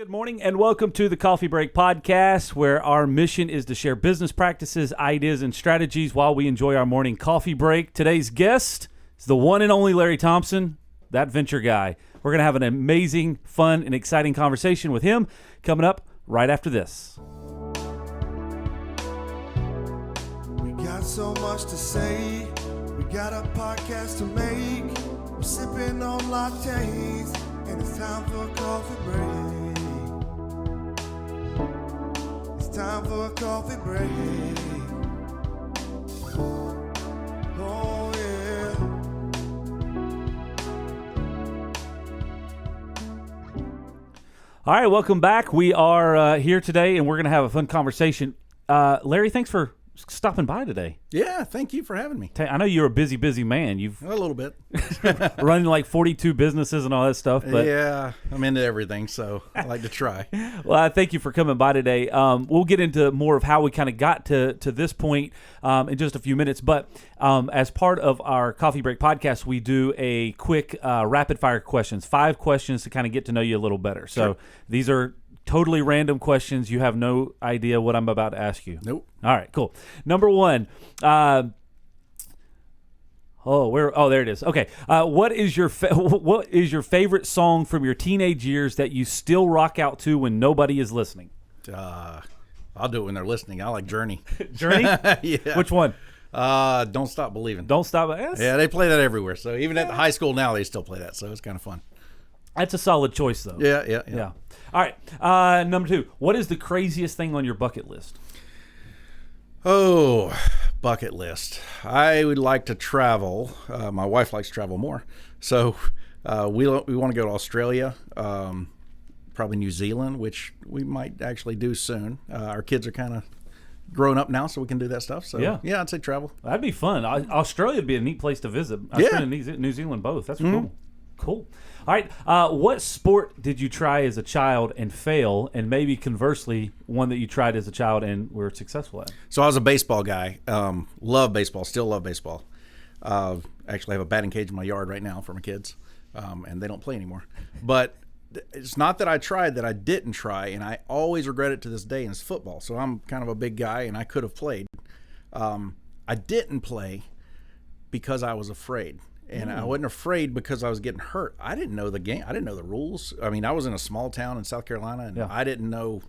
Good morning and welcome to the Coffee Break Podcast, where our mission is to share business practices, ideas, and strategies while we enjoy our morning coffee break. Today's guest is the one and only Larry Thompson, that venture guy. We're going to have an amazing, fun, and exciting conversation with him coming up right after this. We got so much to say. We got a podcast to make. We're sipping on lattes, and it's time for a coffee break. Time for a coffee break. Oh, yeah. All right, welcome back. We are here today, and we're going to have a fun conversation. Larry, thanks for stopping by today. Yeah, thank you for having me. I know you're a busy man. You've A little bit. running like 42 businesses and all that stuff. But Yeah, I'm into everything, so I like to try. Well, I thank you for coming by today. We'll get into more of how we kind of got to this point in just a few minutes. But as part of our Coffee Break podcast, we do a quick rapid fire questions, 5 questions to kind of get to know you a little better. So Sure. These are totally random questions. You have no idea what I'm about to ask you. Nope. All right, cool. Number 1. There it is. Okay. What is your favorite song from your teenage years that you still rock out to when nobody is listening? I'll do it when they're listening. I like Journey. Journey? Yeah. Which one? Don't Stop Believing. Don't Stop. Yes. Yeah, they play that everywhere. So even at the high school now, they still play that. So it's kind of fun. That's a solid choice, though. Yeah. All right. Number 2. What is the craziest thing on your bucket list? Oh, bucket list. I would like to travel. My wife likes to travel more. So we want to go to Australia, probably New Zealand, which we might actually do soon. Our kids are kind of grown up now, so we can do that stuff. So yeah, I'd say travel. That'd be fun. Australia would be a neat place to visit. Australia and New Zealand both. That's cool. Cool. All right. What sport did you try as a child and fail, and maybe conversely, one that you tried as a child and were successful at? So I was a baseball guy. Love baseball. Still love baseball. Actually, I have a batting cage in my yard right now for my kids, and they don't play anymore. But it's not that I tried that I didn't try, and I always regret it to this day, and it's football. So I'm kind of a big guy, and I could have played. I didn't play because I was afraid. And I wasn't afraid because I was getting hurt. I didn't know the game. I didn't know the rules. I mean, I was in a small town in South Carolina, and I didn't know.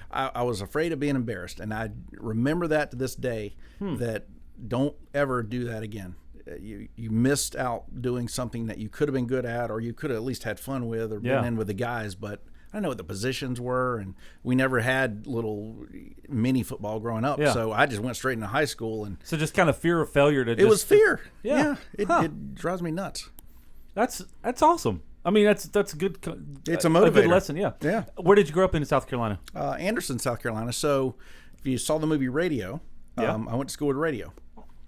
I was afraid of being embarrassed. And I remember that to this day, that don't ever do that again. You missed out doing something that you could have been good at, or you could have at least had fun with, or been in with the guys. But I didn't know what the positions were, and we never had little mini football growing up. Yeah. So I just went straight into high school, and So just kind of fear of failure to it was fear. Yeah. It drives me nuts. That's awesome. I mean, that's a good. It's a A motivator. good lesson. Yeah. Yeah. Where did you grow up in South Carolina? Anderson, South Carolina. So if you saw the movie Radio, I went to school with Radio.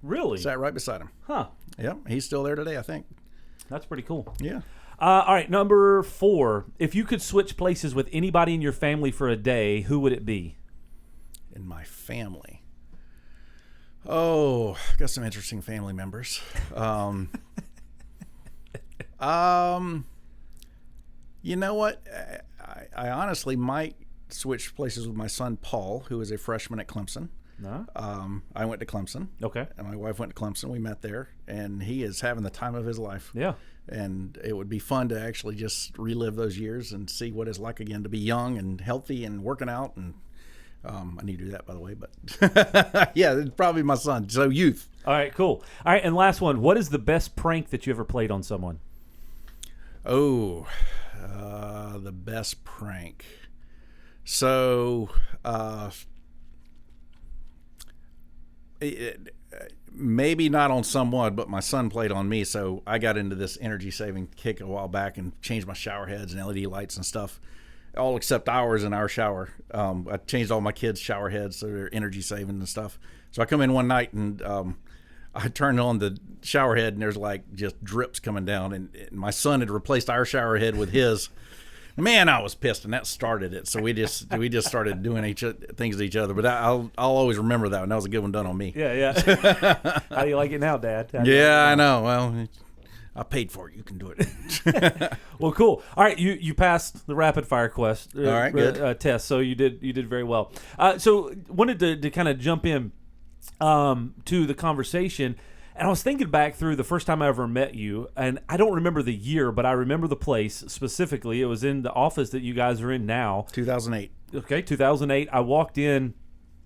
Really? Sat right beside him. Huh. Yeah, he's still there today, I think. That's pretty cool. Yeah. All right, number 4. If you could switch places with anybody in your family for a day, who would it be? In my family. Oh, got some interesting family members. You know what? I honestly might switch places with my son, Paul, who is a freshman at Clemson. No? I went to Clemson. Okay. And my wife went to Clemson. We met there, and he is having the time of his life. Yeah. And it would be fun to actually just relive those years and see what it's like again to be young and healthy and working out. And I need to do that, by the way. But yeah, it's probably my son. So youth. All right, cool. All right, and last one. What is the best prank that you ever played on someone? Oh, the best prank. So maybe not on someone, but my son played on me. So I got into this energy saving kick a while back and changed my shower heads and LED lights and stuff, all except ours in our shower. I changed all my kids' shower heads so they're energy saving and stuff. So I come in one night and I turned on the shower head and there's like just drips coming down, and my son had replaced our shower head with his. Man, I was pissed, and that started it. So we just started doing things to each other. But I'll always remember that one. That was a good one done on me. Yeah. How do you like it now, Dad? Yeah, I know. Well, I paid for it. You can do it. Well, cool. All right, you passed the rapid fire quest. All right, good. Test. So you did very well. So wanted to kind of jump in to the conversation. And I was thinking back through the first time I ever met you, and I don't remember the year, but I remember the place specifically. It was in the office that you guys are in now. 2008. Okay, 2008. I walked in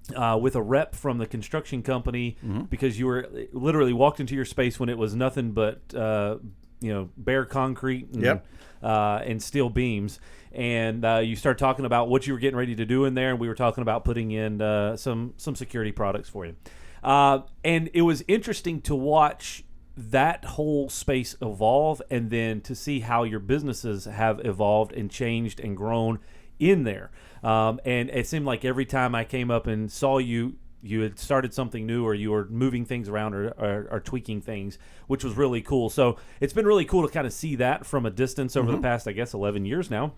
with a rep from the construction company because you were literally walked into your space when it was nothing but bare concrete and steel beams. And you started talking about what you were getting ready to do in there, and we were talking about putting in some security products for you. And it was interesting to watch that whole space evolve and then to see how your businesses have evolved and changed and grown in there. And it seemed like every time I came up and saw you, you had started something new or you were moving things around or tweaking things, which was really cool. So it's been really cool to kind of see that from a distance over the past, I guess, 11 years now.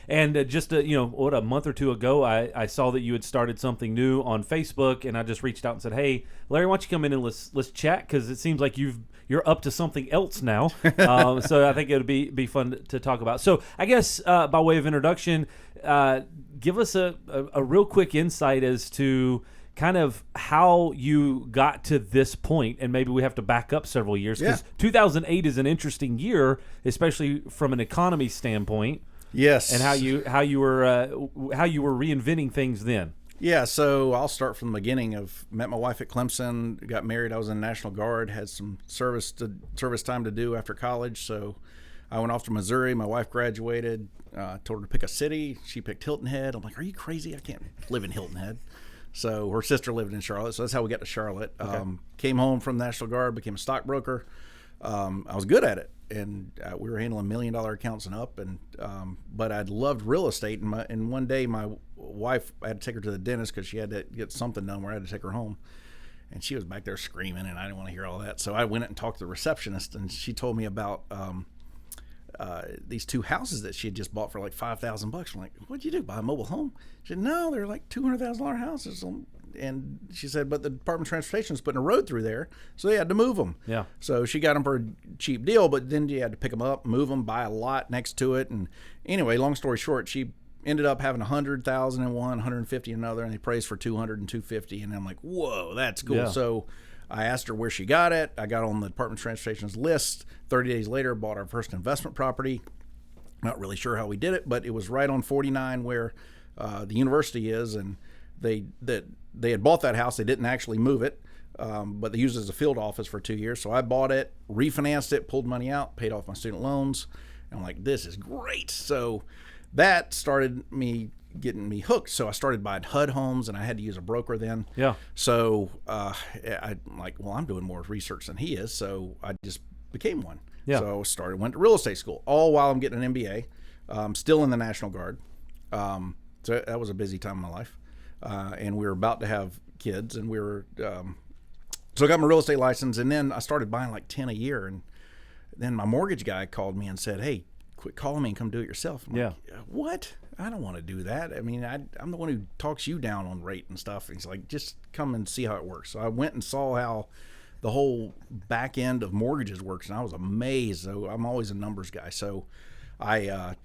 And just a month or two ago, I saw that you had started something new on Facebook, and I just reached out and said, "Hey, Larry, why don't you come in and let's chat? Because it seems like you're up to something else now." So I think it would be fun to talk about. So I guess by way of introduction, give us a real quick insight as to kind of how you got to this point, and maybe we have to back up several years because 2008 is an interesting year, especially from an economy standpoint. Yes. And how you were reinventing things then. Yeah, so I'll start from the beginning. Met my wife at Clemson, got married. I was in the National Guard, had some service time to do after college. So I went off to Missouri. My wife graduated. Told her to pick a city. She picked Hilton Head. I'm like, are you crazy? I can't live in Hilton Head. So her sister lived in Charlotte. So that's how we got to Charlotte. Okay. Came home from the National Guard, became a stockbroker. I was good at it. And we were handling $1 million accounts and up, but I'd loved real estate. And one day, my wife, I had to take her to the dentist because she had to get something done where I had to take her home. And she was back there screaming, and I didn't want to hear all that. So I went and talked to the receptionist, and she told me about these two houses that she had just bought for like $5,000. I'm like, "What'd you do? Buy a mobile home?" She said, "No, they're like $200,000 houses." And she said, but the Department of Transportation is putting a road through there, so they had to move them. Yeah. So she got them for a cheap deal, but then you had to pick them up, move them, buy a lot next to it. And anyway, long story short, she ended up having 100,000 in one, 150 in another, and they praised for 200 and 250. And I'm like, whoa, that's cool. Yeah. So I asked her where she got it. I got on the Department of Transportation's list. 30 days later, bought our first investment property. Not really sure how we did it, but it was right on 49 where the university is, and they had bought that house. They didn't actually move it, but they used it as a field office for 2 years. So I bought it, refinanced it, pulled money out, paid off my student loans. And I'm like, this is great. So that started getting me hooked. So I started buying HUD homes, and I had to use a broker then. Yeah. So I'm like, well, I'm doing more research than he is. So I just became one. Yeah. So I went to real estate school, all while I'm getting an MBA, still in the National Guard. So that was a busy time in my life. And we were about to have kids, and we were so I got my real estate license, and then I started buying like 10 a year. And then my mortgage guy called me and said, "Hey, quit calling me and come do it yourself." I'm like, what? I don't want to do that. I mean, I'm the one who talks you down on rate and stuff. And he's like, just come and see how it works. So I went and saw how the whole back end of mortgages works, and I was amazed. So I'm always a numbers guy. So I'm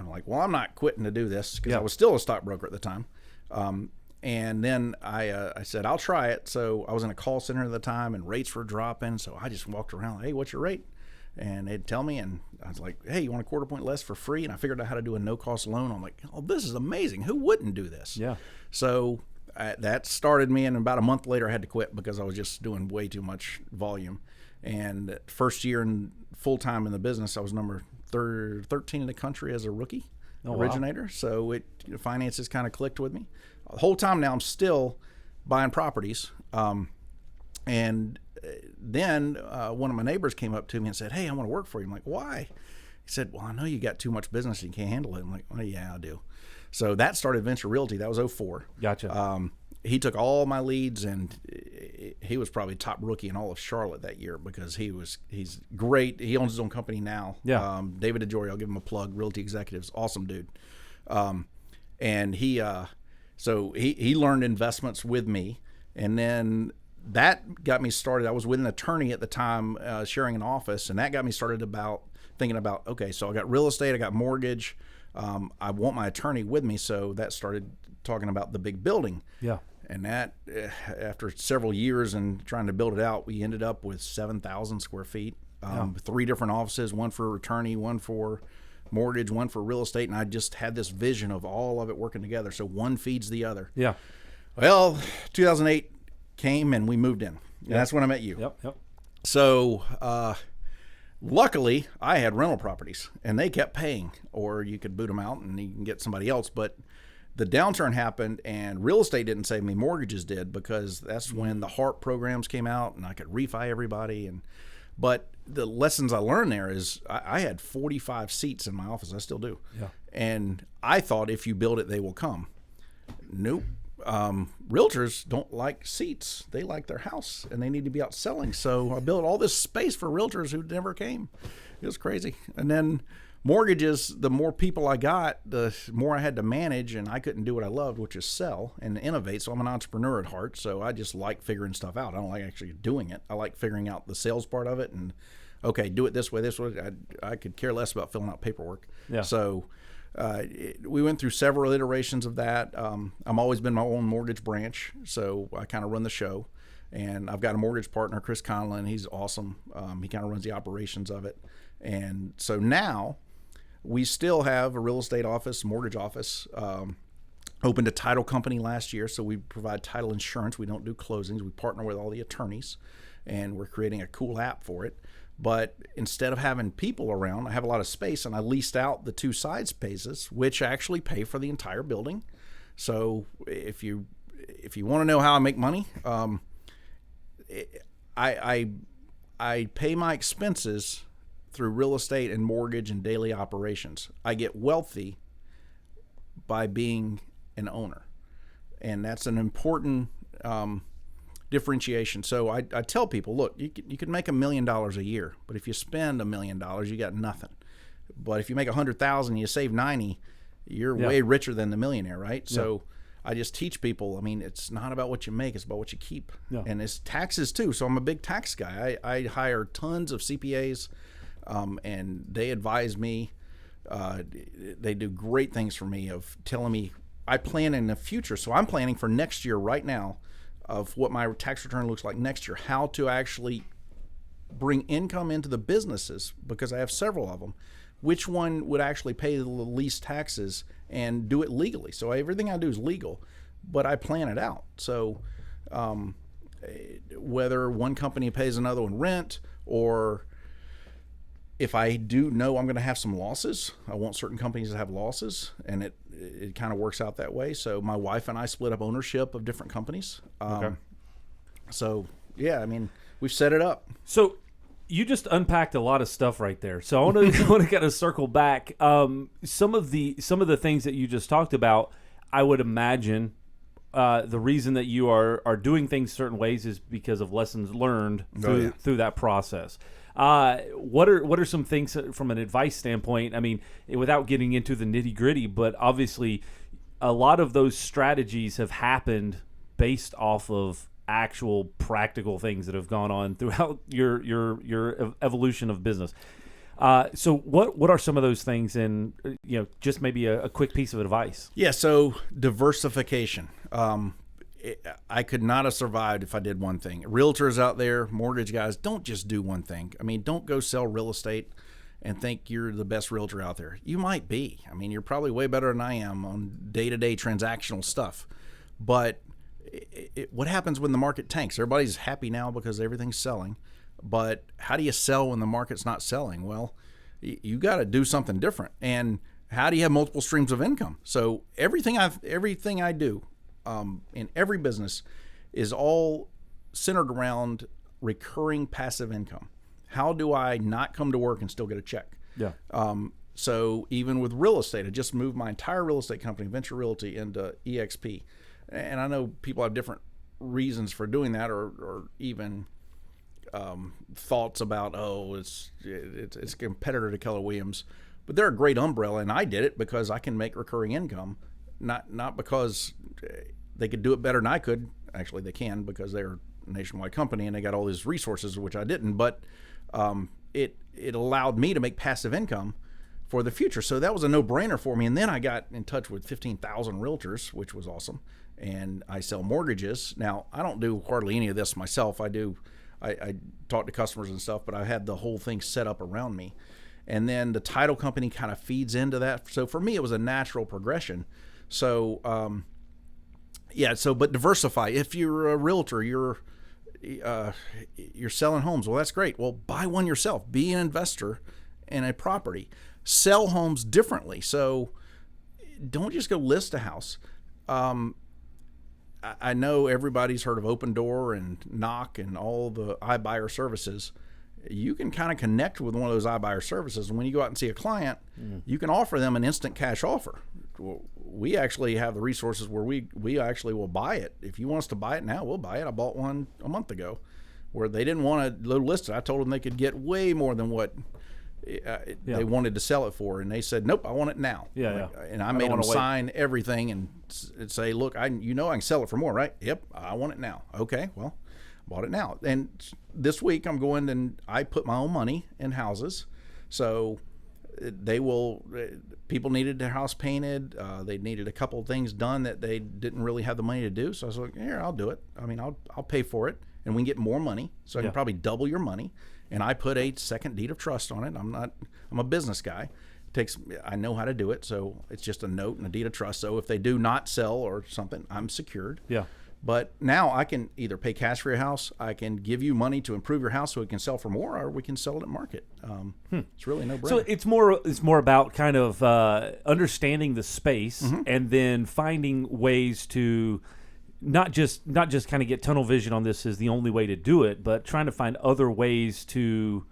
like, well, I'm not quitting to do this because I was still a stockbroker at the time. And then I said, I'll try it. So I was in a call center at the time, and rates were dropping. So I just walked around, "Hey, what's your rate?" And they'd tell me, and I was like, "Hey, you want a quarter point less for free?" And I figured out how to do a no-cost loan. I'm like, "Oh, this is amazing. Who wouldn't do this?" Yeah. So that started me, and about a month later, I had to quit because I was just doing way too much volume. And first year in full-time in the business, I was number 13 in the country as a rookie originator. Wow. So finances kind of clicked with me. The whole time now I'm still buying properties. And then one of my neighbors came up to me and said, "Hey, I want to work for you." I'm like, "Why?" He said, "Well, I know you got too much business and you can't handle it." I'm like, "Oh, yeah, I do." So that started Venture Realty. That was 2004. Gotcha. He took all my leads, and he was probably top rookie in all of Charlotte that year because he's great. He owns his own company now. Yeah. David DeJory, I'll give him a plug. Realty Executives, awesome dude. And he learned investments with me, and then that got me started. I was with an attorney at the time, sharing an office, and that got me started about thinking about, okay, so I got real estate, I got mortgage. I want my attorney with me, so that started talking about the big building. Yeah. And that, after several years and trying to build it out, we ended up with 7,000 square feet, 3 different offices, one for attorney, one for mortgage, one for real estate. And I just had this vision of all of it working together. So one feeds the other. Yeah. Well, 2008 came and we moved in. And that's when I met you. Yep. So, luckily, I had rental properties, and they kept paying, or you could boot them out and you can get somebody else. But the downturn happened, and real estate didn't save me. Mortgages did, because that's when the HARP programs came out, and I could refi everybody. But the lessons I learned there is I had 45 seats in my office. I still do. Yeah. And I thought, if you build it, they will come. Nope. Realtors don't like seats. They like their house, and they need to be out selling. So I built all this space for realtors who never came. It was crazy. And then mortgages, the more people I got, the more I had to manage, and I couldn't do what I loved, which is sell and innovate. So I'm an entrepreneur at heart. So I just like figuring stuff out. I don't like actually doing it. I like figuring out the sales part of it, and okay, do it this way, this way. I could care less about filling out paperwork. Yeah. So we went through several iterations of that. I've always been my own mortgage branch, so I kind of run the show. And I've got a mortgage partner, Chris Conlon. He's awesome. He kind of runs the operations of it. And so now we still have a real estate office, mortgage office. Opened a title company last year, so we provide title insurance. We don't do closings. We partner with all the attorneys, and we're creating a cool app for it. But instead of having people around, I have a lot of space, and I leased out the 2 side spaces, which actually pay for the entire building. So if you want to know how I make money, I pay my expenses through real estate and mortgage and daily operations. I get wealthy by being an owner, and that's an important differentiation. So I tell people, look, you can make $1 million a year, but if you spend $1 million, you got nothing. But if you make 100,000, you save 90, you're way richer than the millionaire, right? Yeah. So I just teach people, I mean, it's not about what you make, it's about what you keep. Yeah. And it's taxes too. So I'm a big tax guy. I hire tons of CPAs, and they advise me. They do great things for me of telling me, I plan in the future. So I'm planning for next year right now of what my tax return looks like next year, how to actually bring income into the businesses, because I have several of them, which one would actually pay the least taxes and do it legally. So everything I do is legal, but I plan it out. So whether one company pays another one rent, or if I do know I'm going to have some losses, I want certain companies to have losses, and it kind of works out that way. So my wife and I split up ownership of different companies. Okay. So yeah, I mean, we've set it up. So you just unpacked a lot of stuff right there. So I want to kind of circle back. Some of the things that you just talked about, I would imagine the reason that you are doing things certain ways is because of lessons learned through that process. What are some things from an advice standpoint? I mean, without getting into the nitty gritty, but obviously a lot of those strategies have happened based off of actual practical things that have gone on throughout your evolution of business. So what are some of those things, and just maybe a quick piece of advice? Yeah. So diversification. I could not have survived if I did one thing. Realtors out there, mortgage guys, don't just do one thing. I mean, don't go sell real estate and think you're the best realtor out there. You might be. I mean, you're probably way better than I am on day-to-day transactional stuff. But what happens when the market tanks? Everybody's happy now because everything's selling. But how do you sell when the market's not selling? Well, you got to do something different. And how do you have multiple streams of income? So everything I do in every business is all centered around recurring passive income. How do I not come to work and still get a check? Yeah. So even with real estate, I just moved my entire real estate company, Venture Realty, into EXP. And I know people have different reasons for doing that, or even thoughts about, it's a competitor to Keller Williams. But they're a great umbrella, and I did it because I can make recurring income, not because they could do it better than I could. Actually, they can, because they're nationwide company and they got all these resources, which I didn't, but it allowed me to make passive income for the future. So that was a no-brainer for me. And then I got in touch with 15,000 realtors, which was awesome. And I sell mortgages. Now, I don't do hardly any of this myself. I talk to customers and stuff, but I had the whole thing set up around me. And then the title company kind of feeds into that. So for me, it was a natural progression. So, but diversify. If you're a realtor, you're selling homes. Well, that's great. Well, buy one yourself. Be an investor in a property. Sell homes differently. So don't just go list a house. I know everybody's heard of Open Door and Knock and all the iBuyer services. You can kind of connect with one of those iBuyer services, and when you go out and see a client, you can offer them an instant cash offer. We actually have the resources where we actually will buy it. If you want us to buy it now, we'll buy it. I bought one a month ago where they didn't want to list it. I told them they could get way more than what they wanted to sell it for, and they said, nope, I want it now. And I made them sign everything and say, look, I can sell it for more, right? Yep, I want it now. Okay, well, bought it now. And this week I'm going and I put my own money in houses. So people needed their house painted. They needed a couple of things done that they didn't really have the money to do. So I was like, here, I'll do it. I mean, I'll pay for it, and we can get more money. So I can probably double your money. And I put a second deed of trust on it. I'm a business guy. I know how to do it. So it's just a note and a deed of trust. So if they do not sell or something, I'm secured. Yeah. But now I can either pay cash for your house, I can give you money to improve your house so it can sell for more, or we can sell it at market. It's really no brainer. So it's more about kind of understanding the space and then finding ways to not just kind of get tunnel vision on this is the only way to do it, but trying to find other ways to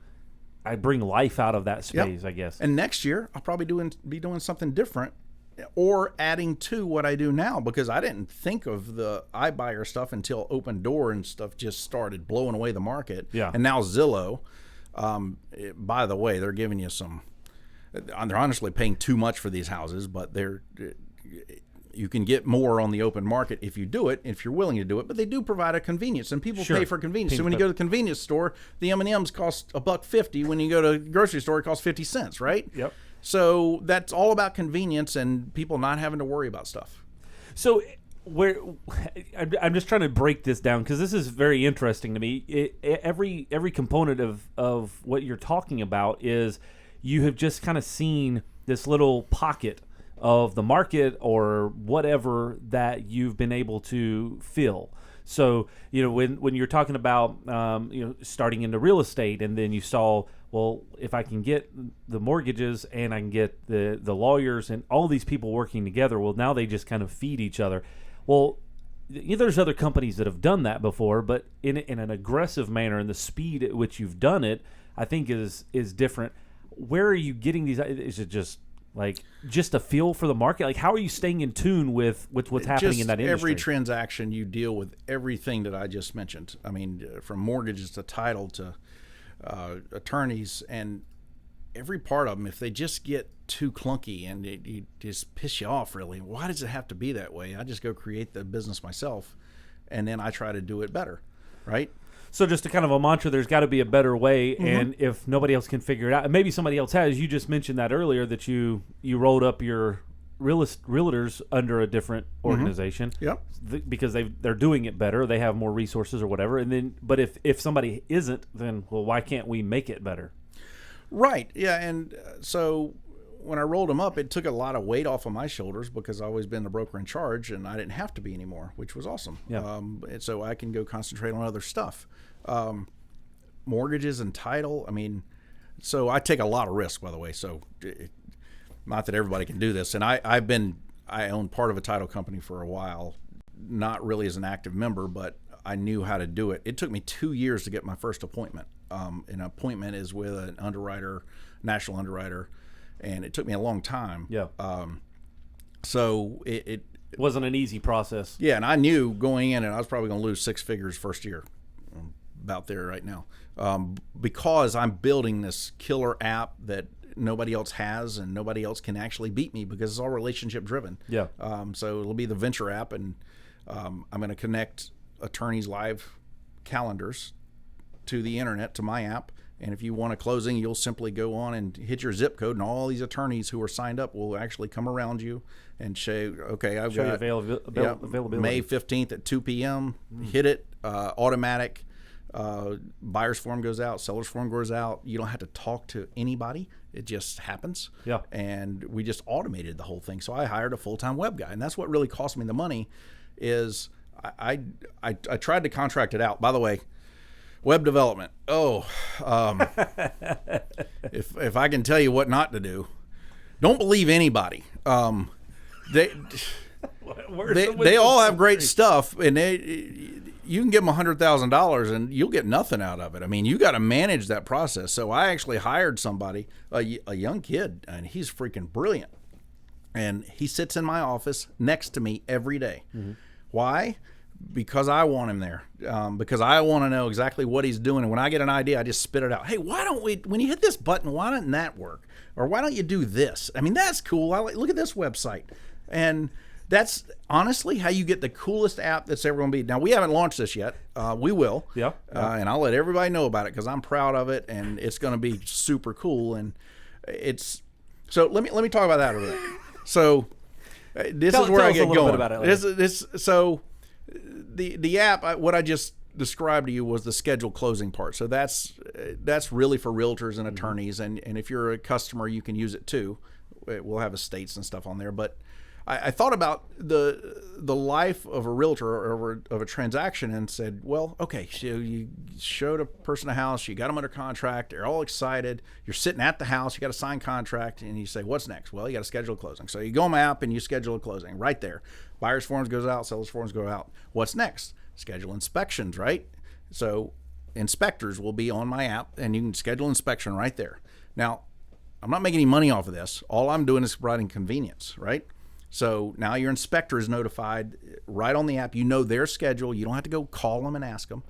bring life out of that space, I guess. And next year I'll probably be doing something different, or adding to what I do now, because I didn't think of the iBuyer stuff until Open Door and stuff just started blowing away the market. Yeah. And now Zillow, by the way, they're giving you they're honestly paying too much for these houses, but you can get more on the open market if you do it, if you're willing to do it. But they do provide a convenience, and people pay for convenience. So when you go to the convenience store, the M&Ms cost $1.50. When you go to the grocery store, it costs 50 cents, right? Yep. So that's all about convenience and people not having to worry about stuff. So I'm just trying to break this down because this is very interesting to me. Every component of what you're talking about is you have just kind of seen this little pocket of the market or whatever that you've been able to fill. So, when you're talking about, starting into real estate, and then you saw, well, if I can get the mortgages and I can get the lawyers and all these people working together, well, now they just kind of feed each other. Well, there's other companies that have done that before, but in an aggressive manner, and the speed at which you've done it, I think is different. Where are you getting these? Is it just a feel for the market? Like, how are you staying in tune with what's happening in that industry? Every transaction you deal with everything that I just mentioned. I mean, from mortgages to title to attorneys, and every part of them, if they just get too clunky and it just piss you off, really, why does it have to be that way? I just go create the business myself, and then I try to do it better, right? So just a kind of a mantra, there's got to be a better way, and if nobody else can figure it out, and maybe somebody else has. You just mentioned that earlier, that you rolled up your realtors under a different organization. Yep. Because they're doing it better, they have more resources or whatever. And then, but if somebody isn't, then why can't we make it better? Right. Yeah. And so when I rolled them up, it took a lot of weight off of my shoulders because I've always been the broker in charge, and I didn't have to be anymore, which was awesome. Yeah. And so I can go concentrate on other stuff. Mortgages and title. I mean, so I take a lot of risk, by the way. So not that everybody can do this. And I own part of a title company for a while, not really as an active member, but I knew how to do it. It took me 2 years to get my first appointment. An appointment is with an underwriter, national underwriter, and it took me a long time. Yeah. So it wasn't an easy process. Yeah, and I knew going in, and I was probably going to lose six figures first year. I'm about there right now, because I'm building this killer app that nobody else has, and nobody else can actually beat me because it's all relationship driven. Yeah. So it'll be the venture app, and I'm going to connect attorneys live calendars to the internet, to my app. And if you want a closing, you'll simply go on and hit your zip code, and all these attorneys who are signed up will actually come around you and say, okay, I've got availability. May 15th at 2 p.m. Hit it, automatic. Buyer's form goes out, seller's form goes out. You don't have to talk to anybody. It just happens. Yeah. And we just automated the whole thing. So I hired a full-time web guy, and that's what really cost me the money. Is I tried to contract it out. By the way, web development. If I can tell you what not to do, don't believe anybody. They all have great stuff, and you can give them $100,000 and you'll get nothing out of it. I mean, you got to manage that process. So I actually hired somebody, a young kid, and he's freaking brilliant. And he sits in my office next to me every day. Mm-hmm. Why? Because I want him there. Because I want to know exactly what he's doing. And when I get an idea, I just spit it out. Hey, why don't we, when you hit this button, why doesn't that work? Or why don't you do this? I mean, that's cool. Look at this website. And that's honestly how you get the coolest app that's ever going to be. Now, we haven't launched this yet. We will. Yeah. And I'll let everybody know about it because I'm proud of it, and it's going to be super cool. And it's so let me talk about that a little bit. So this is where I get going. So the app, what I just described to you was the scheduled closing part. So that's really for realtors and attorneys, and if you're a customer, you can use it too. We'll have estates and stuff on there, but I thought about the life of a realtor or of a transaction and said, well, okay, so you showed a person a house, you got them under contract, they're all excited, you're sitting at the house, you got a signed contract, and you say, what's next? Well, you got to schedule a closing. So you go on my app and you schedule a closing right there. Buyer's forms goes out, seller's forms go out. What's next? Schedule inspections, right? So inspectors will be on my app, and you can schedule inspection right there. Now, I'm not making any money off of this. All I'm doing is providing convenience, right? So now your inspector is notified right on the app. You know their schedule. You don't have to go call them and ask them.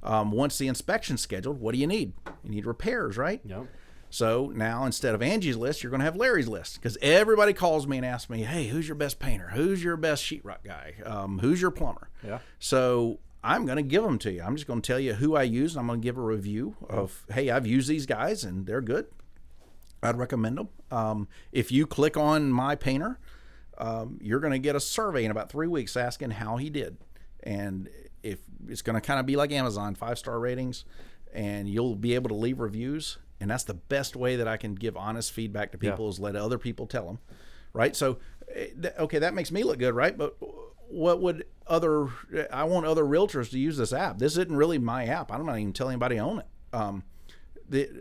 Once the inspection's scheduled, what do you need? You need repairs, right? Yep. So now instead of Angie's list, you're going to have Larry's list, because everybody calls me and asks me, hey, who's your best painter? Who's your best sheetrock guy? Who's your plumber? Yeah. So I'm going to give them to you. I'm just going to tell you who I use, and I'm going to give a review of, hey, I've used these guys and they're good. I'd recommend them. If you click on My Painter, you're going to get a survey in about 3 weeks asking how he did. And if it's going to kind of be like Amazon, 5-star ratings, and you'll be able to leave reviews. And that's the best way that I can give honest feedback to people, is let other people tell them. Right. So, okay, that makes me look good. Right. But what would I want other realtors to use this app. This isn't really my app. I'm not even telling anybody to own it.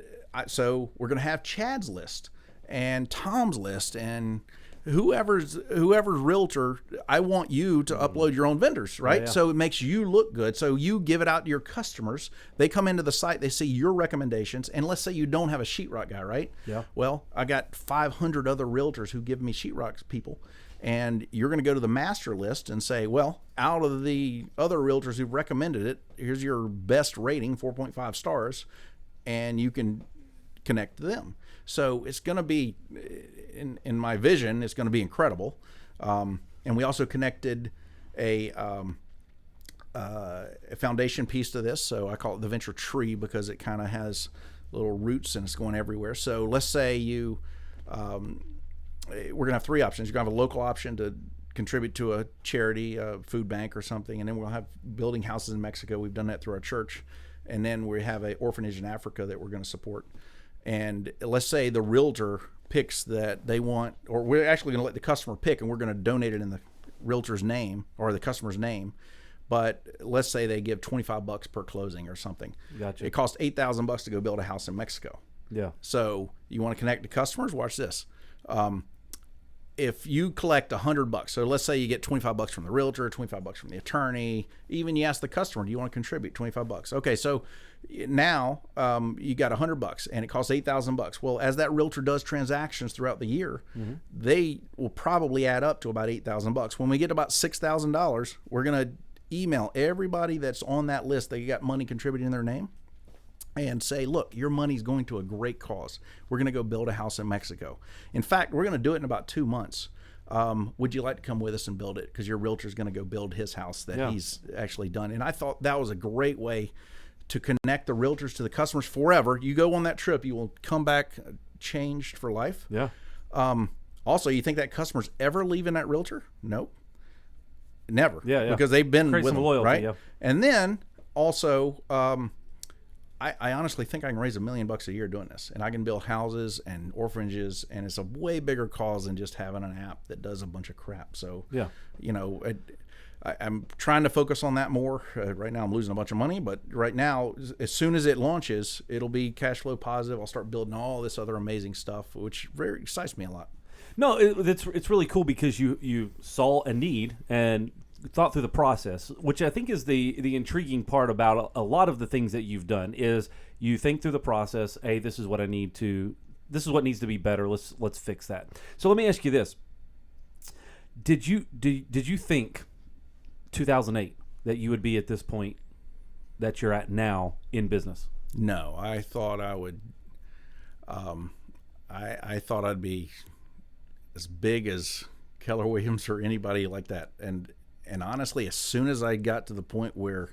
So we're going to have Chad's list and Tom's list and whoever's realtor. I want you to upload your own vendors, right? Yeah. So it makes you look good. So you give it out to your customers. They come into the site, they see your recommendations. And let's say you don't have a sheetrock guy, right? Yeah. Well, I got 500 other realtors who give me sheetrock people. And you're going to go to the master list and say, well, out of the other realtors who've recommended it, here's your best rating, 4.5 stars. And you can connect to them. So it's going to be, in my vision, it's going to be incredible. And we also connected a foundation piece to this. So I call it the venture tree because it kind of has little roots and it's going everywhere. So let's say we're going to have 3 options. You're going to have a local option to contribute to a charity, a food bank or something. And then we'll have building houses in Mexico. We've done that through our church. And then we have an orphanage in Africa that we're going to support. And let's say the realtor picks that they want, or we're actually going to let the customer pick, and we're going to donate it in the realtor's name or the customer's name. But let's say they give $25 per closing or something. Gotcha. It costs $8,000 to go build a house in Mexico. Yeah. So you want to connect to customers? Watch this. If you collect $100, so let's say you get $25 from the realtor, $25 from the attorney, even you ask the customer, do you want to contribute $25? Okay, so now you got $100 and it costs $8,000. Well, as that realtor does transactions throughout the year, they will probably add up to about $8,000. When we get to about $6,000, we're going to email everybody that's on that list that got money contributed in their name and say, look, your money's going to a great cause. We're going to go build a house in Mexico. In fact, we're going to do it in about 2 months. Would you like to come with us and build it? Because your realtor's going to go build his house that he's actually done. And I thought that was a great way to connect the realtors to the customers forever. You go on that trip, you will come back changed for life. Yeah. Also, you think that customer's ever leaving that realtor? Nope. Never. Yeah. Because they've been Create with some them, loyalty, right? yeah. And then also, I honestly think I can raise $1 million a year doing this, and I can build houses and orphanages, and it's a way bigger cause than just having an app that does a bunch of crap. So, I'm trying to focus on that more. Right now, I'm losing a bunch of money, but right now, as soon as it launches, it'll be cash flow positive. I'll start building all this other amazing stuff, which very excites me a lot. No, it's really cool because you saw a need and thought through the process, which I think is the intriguing part about a lot of the things that you've done is you think through the process. Hey, this is what needs to be better. Let's fix that. So let me ask you this: Did you think 2008 that you would be at this point that you're at now in business? No, I thought I would. I thought I'd be as big as Keller Williams or anybody like that, and honestly, as soon as I got to the point where,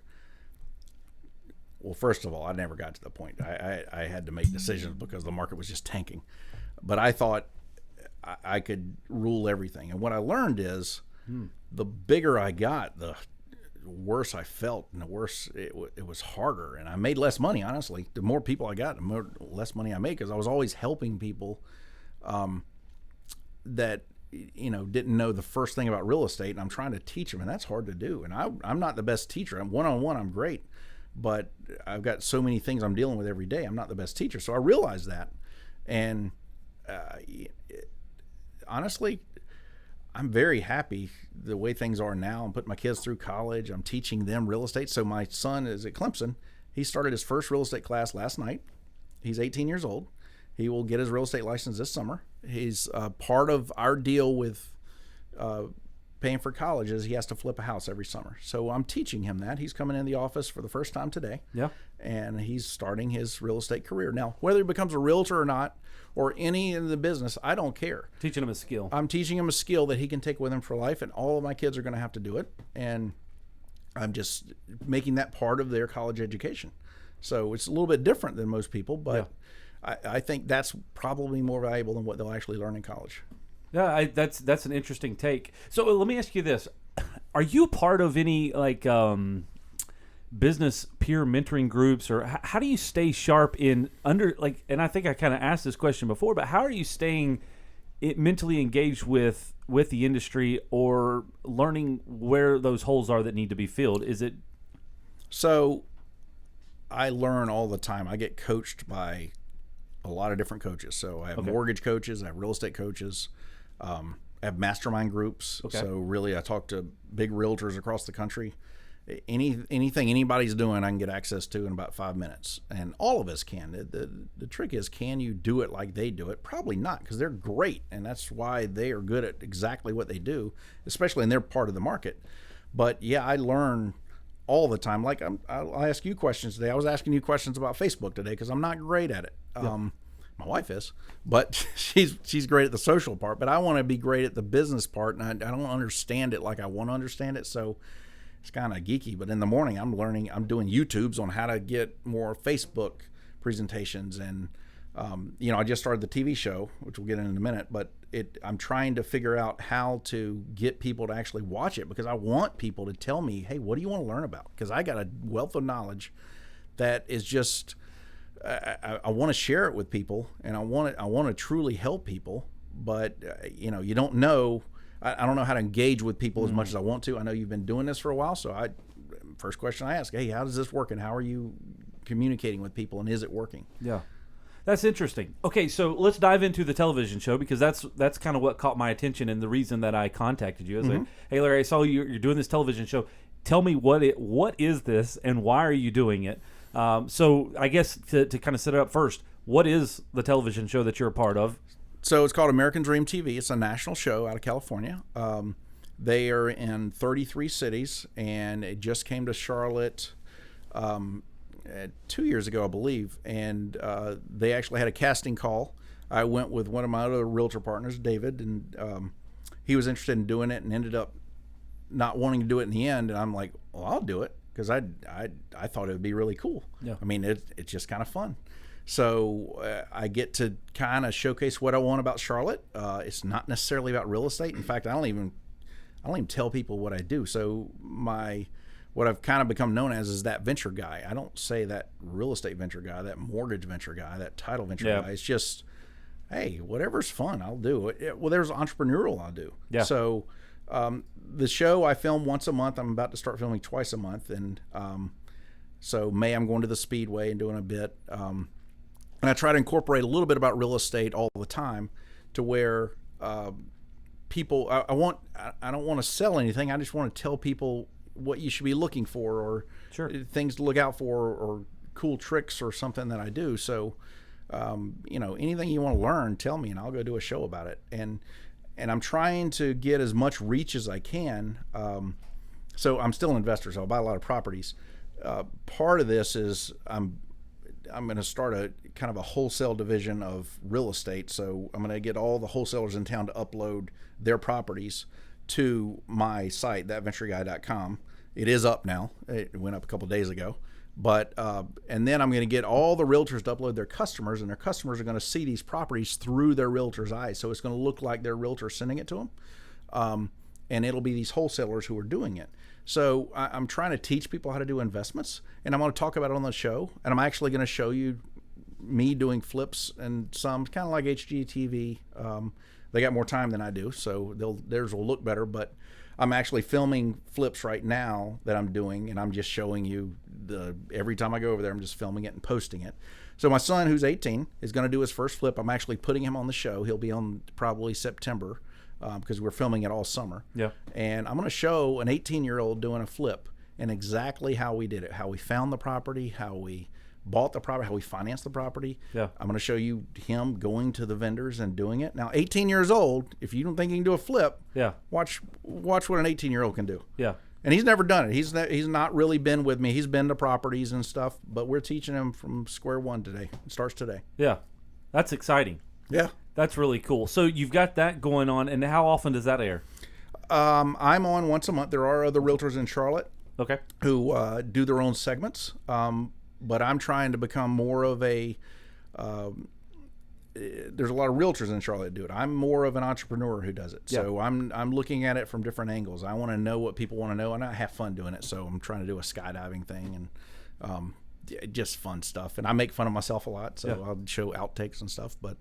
well, first of all, I never got to the point. I had to make decisions because the market was just tanking. But I thought I could rule everything. And what I learned is the bigger I got, the worse I felt, and the worse it was harder. And I made less money, honestly. The more people I got, the less money I made, because I was always helping people that didn't know the first thing about real estate, and I'm trying to teach them, and that's hard to do. And I'm not the best teacher. I'm one-on-one, I'm great, but I've got so many things I'm dealing with every day. I'm not the best teacher. So I realized that. And honestly, I'm very happy the way things are now. I'm putting my kids through college. I'm teaching them real estate. So my son is at Clemson. He started his first real estate class last night. He's 18 years old. He will get his real estate license this summer. He's part of our deal with paying for college is he has to flip a house every summer. So I'm teaching him that. He's coming in the office for the first time today. Yeah. And he's starting his real estate career. Now, whether he becomes a realtor or not, or any in the business, I don't care. Teaching him a skill. I'm teaching him a skill that he can take with him for life, and all of my kids are going to have to do it. And I'm just making that part of their college education. So it's a little bit different than most people, but I think that's probably more valuable than what they'll actually learn in college. Yeah, that's an interesting take. So let me ask you this: are you part of any business peer mentoring groups, or how do you stay sharp in and I think I kind of asked this question before, but how are you staying mentally engaged with the industry or learning where those holes are that need to be filled? Is it? So I learn all the time. I get coached by a lot of different coaches. So I have mortgage coaches, I have real estate coaches, I have mastermind groups. Okay. So really I talk to big realtors across the country. Anything anybody's doing, I can get access to in about 5 minutes. And all of us can. The trick is, can you do it like they do it? Probably not, because they're great, and that's why they are good at exactly what they do, especially in their part of the market. But yeah, I learn all the time. Like I'll ask you questions today. I was asking you questions about Facebook today because I'm not great at it. My wife is, but she's great at the social part. But I want to be great at the business part, and I don't understand it like I want to understand it. So it's kind of geeky. But in the morning, I'm doing YouTubes on how to get more Facebook presentations, and I just started the TV show, which we'll get in a minute. But I'm trying to figure out how to get people to actually watch it, because I want people to tell me, hey, what do you want to learn about? Because I got a wealth of knowledge that is just I want to share it with people, and I want to truly help people. But you don't know. I don't know how to engage with people as much as I want to. I know you've been doing this for a while, so first question I ask, hey, how does this work, and how are you communicating with people, and is it working? Yeah. That's interesting. Okay, so let's dive into the television show, because that's kind of what caught my attention, and the reason that I contacted you. I was like, hey, Larry, I saw you're doing this television show. Tell me what is this, and why are you doing it? So I guess to kind of set it up first, what is the television show that you're a part of? So it's called American Dream TV. It's a national show out of California. They are in 33 cities, and it just came to Charlotte 2 years ago, I believe, and they actually had a casting call. I went with one of my other realtor partners, David, and he was interested in doing it and ended up not wanting to do it in the end. And I'm like, well, I'll do it because I thought it would be really cool. Yeah. I mean, it's just kind of fun. So I get to kind of showcase what I want about Charlotte. It's not necessarily about real estate. In fact, I don't even tell people what I do. So what I've kind of become known as is that venture guy. I don't say that real estate venture guy, that mortgage venture guy, that title venture guy. It's just, hey, whatever's fun, I'll do. Well, there's entrepreneurial I'll do. Yeah. So the show I film once a month. I'm about to start filming twice a month. And so May I'm going to the Speedway and doing a bit. And I try to incorporate a little bit about real estate all the time to where people, I don't want to sell anything. I just want to tell people what you should be looking for, or things to look out for, or cool tricks or something that I do. So, anything you want to learn, tell me and I'll go do a show about it. And I'm trying to get as much reach as I can. So I'm still an investor, so I buy a lot of properties. Part of this is I'm going to start a kind of a wholesale division of real estate. So I'm going to get all the wholesalers in town to upload their properties to my site, thatventureguy.com. It is up now. It went up a couple days ago. But and then I'm going to get all the realtors to upload their customers, and their customers are going to see these properties through their realtor's eyes. So it's going to look like their realtor sending it to them, and it'll be these wholesalers who are doing it. So I'm trying to teach people how to do investments, and I'm going to talk about it on the show. And I'm actually going to show you me doing flips and some kind of like HGTV. They got more time than I do, so theirs will look better. But I'm actually filming flips right now that I'm doing, and I'm just showing you every time I go over there, I'm just filming it and posting it. So my son, who's 18, is going to do his first flip. I'm actually putting him on the show. He'll be on probably September because we're filming it all summer. Yeah. And I'm going to show an 18-year-old doing a flip and exactly how we did it, how we found the property, how we bought the property, how we financed the property. Yeah. I'm going to show you him going to the vendors and doing it. Now, 18 years old, if you don't think he can do a flip, watch what an 18-year-old can do. Yeah. And he's never done it. He's not really been with me. He's been to properties and stuff, but we're teaching him from square one today. It starts today. Yeah. That's exciting. Yeah. That's really cool. So you've got that going on, and how often does that air? I'm on once a month. There are other realtors in Charlotte who do their own segments. But I'm trying to become more of a there's a lot of realtors in Charlotte that do it. I'm more of an entrepreneur who does it. So I'm looking at it from different angles. I want to know what people want to know, and I have fun doing it. So I'm trying to do a skydiving thing and just fun stuff. And I make fun of myself a lot, so I'll show outtakes and stuff. But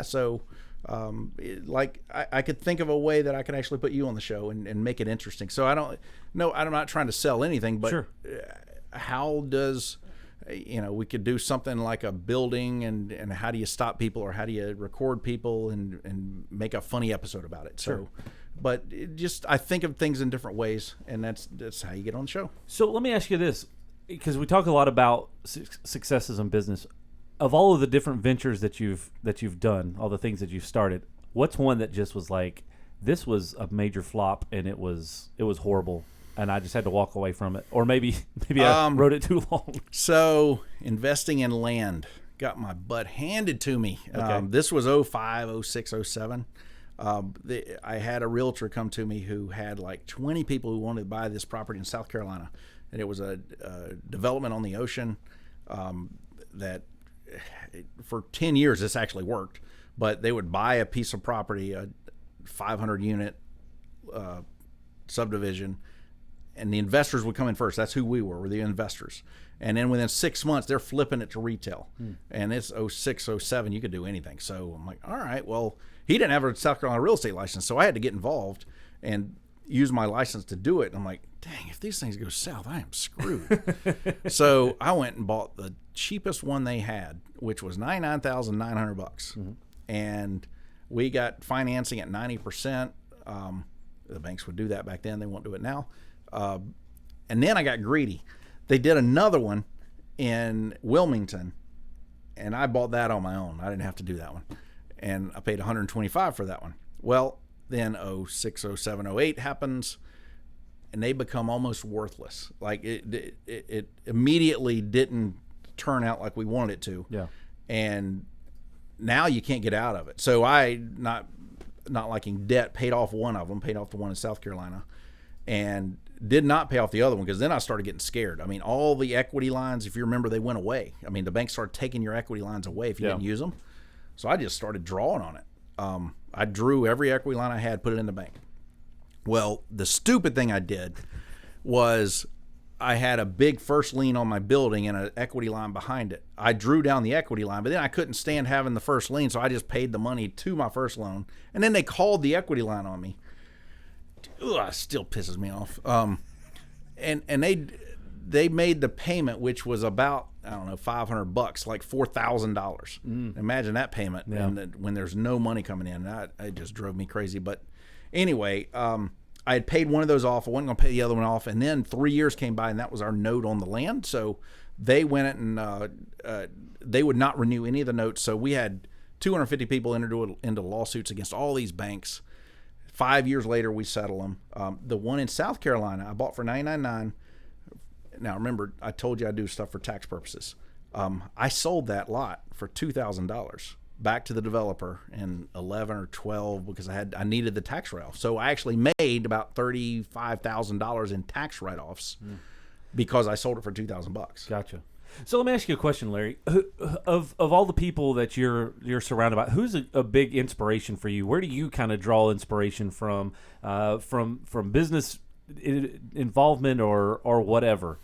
so I could think of a way that I could actually put you on the show and make it interesting. So I'm not trying to sell anything, but how does we could do something like a building and how do you stop people, or how do you record people and make a funny episode about it. So, but I think of things in different ways, and that's how you get on the show. So let me ask you this, because we talk a lot about successes in business. Of all of the different ventures that you've done, all the things that you've started, what's one that just was like, this was a major flop and it was horrible, and I just had to walk away from it? Or maybe I wrote it too long. So investing in land, got my butt handed to me. This was 05, 06, 07. I had a realtor come to me who had like 20 people who wanted to buy this property in South Carolina. And it was a development on the ocean that for 10 years this actually worked. But they would buy a piece of property, a 500-unit subdivision, and the investors would come in first. That's who we were the investors. And then within 6 months, they're flipping it to retail. And it's 06, 07, you could do anything. So I'm like, all right, well, he didn't have a South Carolina real estate license, so I had to get involved and use my license to do it. And I'm like, dang, if these things go south, I am screwed. So I went and bought the cheapest one they had, which was $99,900. Mm-hmm. And we got financing at 90%. The banks would do that back then. They won't do it now. And then I got greedy. They did another one in Wilmington, and I bought that on my own. I didn't have to do that one. And I paid $125 for that one. Well, then 06, 07, 08 happens, and they become almost worthless. Like it immediately didn't turn out like we wanted it to. Yeah. And now you can't get out of it. So not liking debt, paid off one of them, paid off the one in South Carolina, and did not pay off the other one, because then I started getting scared. I mean, all the equity lines, if you remember, they went away. I mean, the bank started taking your equity lines away if you didn't use them. So I just started drawing on it. I drew every equity line I had, put it in the bank. Well, the stupid thing I did was I had a big first lien on my building and an equity line behind it. I drew down the equity line, but then I couldn't stand having the first lien, so I just paid the money to my first loan. And then they called the equity line on me. Ugh, it still pisses me off. And they made the payment, which was about, I don't know, $500, like $4,000. Imagine that payment, and when there's no money coming in. It just drove me crazy. But anyway, I had paid one of those off. I wasn't going to pay the other one off, and then 3 years came by, and that was our note on the land. So they went and they would not renew any of the notes. So we had 250 people entered into lawsuits against all these banks. 5 years later, we settle them. The one in South Carolina, I bought for $999. Now, remember, I told you I do stuff for tax purposes. I sold that lot for $2,000 back to the developer in 11 or 12 because I needed the tax write-off. So I actually made about $35,000 in tax write-offs because I sold it for $2,000. Gotcha. So let me ask you a question, Larry. Of all the people that you're surrounded by, who's a big inspiration for you? Where do you kind of draw inspiration from business involvement or whatever?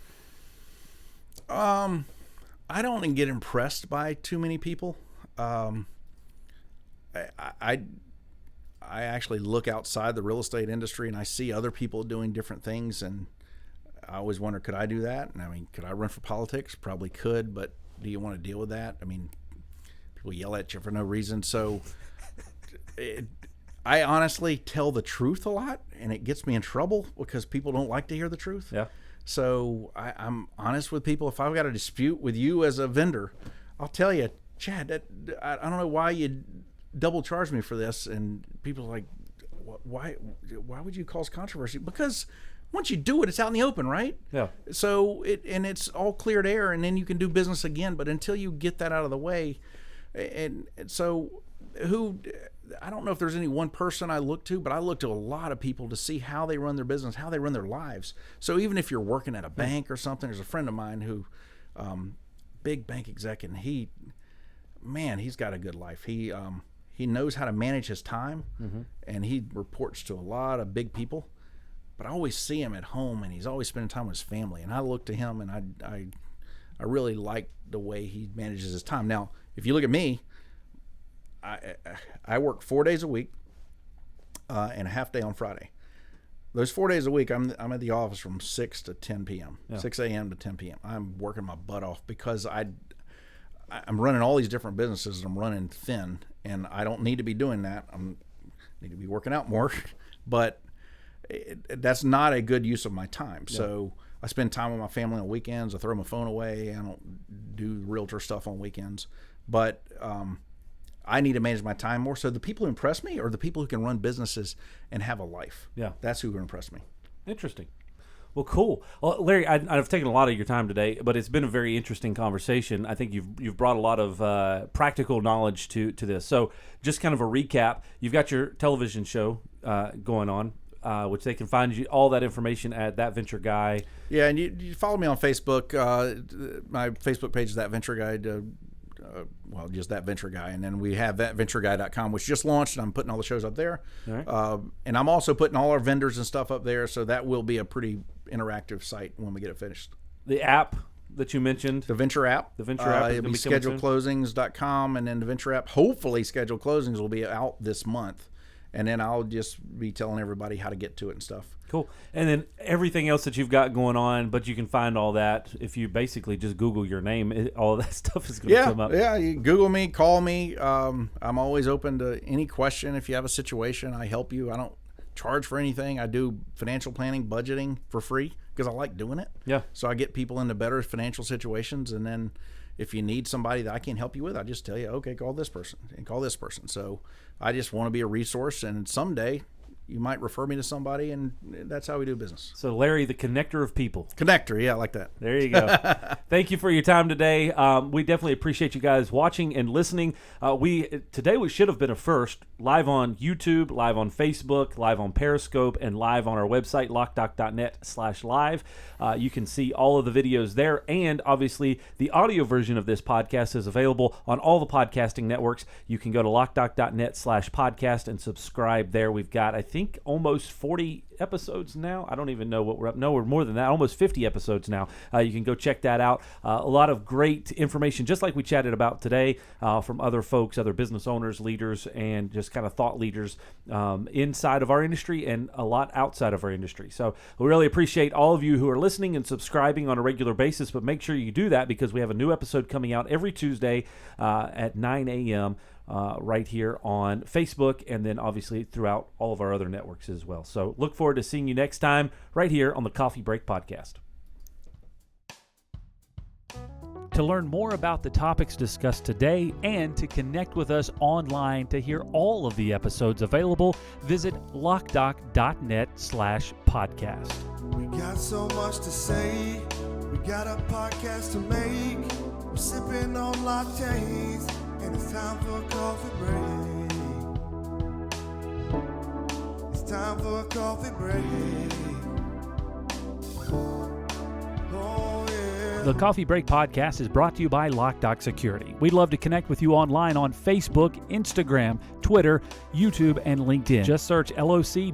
I don't get impressed by too many people. I actually look outside the real estate industry and I see other people doing different things, and I always wonder, could I do that? And I mean, could I run for politics? Probably could, but do you want to deal with that? I mean, people yell at you for no reason. So I honestly tell the truth a lot, and it gets me in trouble because people don't like to hear the truth. Yeah. So I'm honest with people. If I've got a dispute with you as a vendor, I'll tell you, Chad, I don't know why you double charge me for this. And people are like, why would you cause controversy? Because once you do it, it's out in the open, right? Yeah. So it's all cleared air, and then you can do business again. But until you get that out of the way, and so I don't know if there's any one person I look to, but I look to a lot of people to see how they run their business, how they run their lives. So even if you're working at a bank or something, there's a friend of mine who, big bank exec, and he's got a good life. He knows how to manage his time, and he reports to a lot of big people. But I always see him at home, and he's always spending time with his family. And I look to him, and I really like the way he manages his time. Now, if you look at me, I work 4 days a week and a half day on Friday. Those 4 days a week, I'm at the office from 6 to 10 p.m., 6 a.m. to 10 p.m. I'm working my butt off because I'm running all these different businesses. I'm running thin, and I don't need to be doing that. I need to be working out more, but that's not a good use of my time. Yeah. So I spend time with my family on weekends. I throw my phone away. I don't do realtor stuff on weekends. But I need to manage my time more. So the people who impress me are the people who can run businesses and have a life. Yeah, that's who impress me. Interesting. Well, cool. Well, Larry, I've taken a lot of your time today, but it's been a very interesting conversation. I think you've brought a lot of practical knowledge to this. So just kind of a recap, you've got your television show going on, which they can find you all that information at That Venture Guy. Yeah, and you follow me on Facebook. My Facebook page is That Venture Guy. Just That Venture Guy, and then we have thatventureguy.com, which just launched, and I'm putting all the shows up there. All right. And I'm also putting all our vendors and stuff up there, so that will be a pretty interactive site when we get it finished. The app that you mentioned, the Venture app, it'll be scheduleclosings.com, and then the Venture app. Hopefully, Schedule Closings will be out this month, and then I'll just be telling everybody how to get to it and stuff. Cool. And then everything else that you've got going on, but you can find all that if you basically just Google your name. All of that stuff is going to come up. Yeah, you Google me, call me. I'm always open to any question. If you have a situation, I help you. I don't charge for anything. I do financial planning, budgeting for free because I like doing it. Yeah. So I get people into better financial situations, and then if you need somebody that I can help you with, I just tell you, okay, call this person and call this person. So I just want to be a resource, and someday you might refer me to somebody, and that's how we do business. So Larry, the connector of people. Connector, yeah, I like that. There you go. Thank you for your time today. We definitely appreciate you guys watching and listening. Today we should have been a first, live on YouTube, live on Facebook, live on Periscope, and live on our website, Loc-Doc.net/live. You can see all of the videos there, and obviously the audio version of this podcast is available on all the podcasting networks. You can go to Loc-Doc.net/podcast and subscribe there. We've got, I think, almost 40 episodes now. I don't even know what we're up. No, we're more than that. Almost 50 episodes now. You can go check that out. A lot of great information, just like we chatted about today, from other folks, other business owners, leaders, and just kind of thought leaders inside of our industry and a lot outside of our industry. So we really appreciate all of you who are listening and subscribing on a regular basis, but make sure you do that because we have a new episode coming out every Tuesday at 9 a.m. Right here on Facebook, and then obviously throughout all of our other networks as well. So look forward to seeing you next time right here on the Coffee Break Podcast. To learn more about the topics discussed today and to connect with us online to hear all of the episodes available, visit Loc-Doc.net/podcast. We got so much to say. We got a podcast to make. We're sipping on lattes, and it's time for a coffee break. It's time for a coffee break. Oh, yeah. The Coffee Break Podcast is brought to you by Loc-Doc Security. We'd love to connect with you online on Facebook, Instagram, Twitter, YouTube, and LinkedIn. Just search LOCDOCINC.